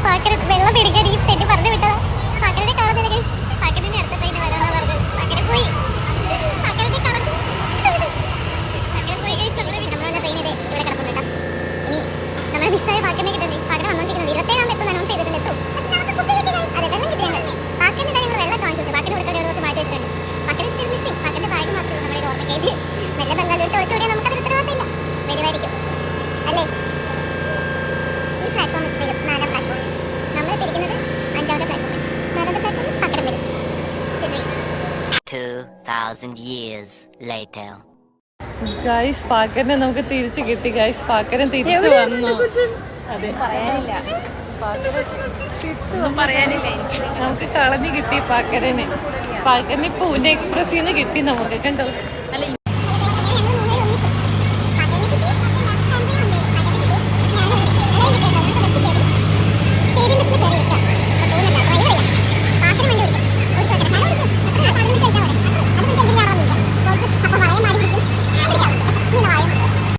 പാക്കര വെള്ളം പിടിക്കാൻ ഈ തെറ്റി പറഞ്ഞു വിട്ടതാ. പാക്കരനെ കാണുന്നില്ല ഗൈസ്. പാക്കരനെ അടുത്ത ട്രെയിന് വരാന്നാ പറഞ്ഞത്. പാക്കര പോയി. പാക്കരനെ കളഞ്ഞു. പാക്കര പോയി ഗൈസ്. നമ്മൾ വന്ന ട്രെയിൻ ഇവിടെ കിടപ്പുണ്ട് കേട്ടോ. ഇനി നമ്മൾ മിസ്സായ പാക്കരനെ കിട്ടുന്നേ. പാക്കര വന്നോണ്ടിരിക്കുന്നുണ്ട്. 27 എത്തും അനൗൺസ് ചെയ്തിട്ടുണ്ട്. എത്തും. അതെ വെള്ളം കിട്ടിയാൽ പാക്കരനില്ല. ഞങ്ങൾ വെള്ളം കാണിച്ചു. പാക്കര ഇവിടെ ഒരു ദിവസം മാറ്റി വെച്ചിട്ടുണ്ട്. പാക്കര സ്റ്റിൽ മിസ്സിംഗ്. പാക്കരന്റെ ബാഗ് മാത്രമേ നമ്മുടെ ഓർമ്മയ്ക്കായിട്ട് നല്ല ബംഗാളിലോട്ട് വെച്ചോടിയാൽ നമുക്കത് ഉത്തരവാദിത്തമില്ല. വരുമായിരിക്കും അല്ലേ? ഈ പ്ലാറ്റ്ഫോമിൽ വരും 4ാം പ്ലാറ്റ്ഫോമിൽ. നമ്മൾ തിരിക്കുന്നത് 5ാമത്തെ പ്ലാറ്റ്ഫോമിൽ. 4ാമത്തെ പ്ലാറ്റ്ഫോമിൽ പക്കടം വരും. 2000 years later. ഗൈസ് പാക്കരനെ നമുക്ക് തിരിച്ചു കിട്ടി. ഗൈസ് പാക്കരൻ തിരിച്ചു വന്നു. അതെ പറയാനില്ല. നമുക്ക് കളഞ്ഞു കിട്ടി പാക്കരനെ. പാക്കരനെ പൂനെ എക്സ്പ്രസിൽ നിന്ന് കിട്ടി നമുക്ക്. കണ്ടോ?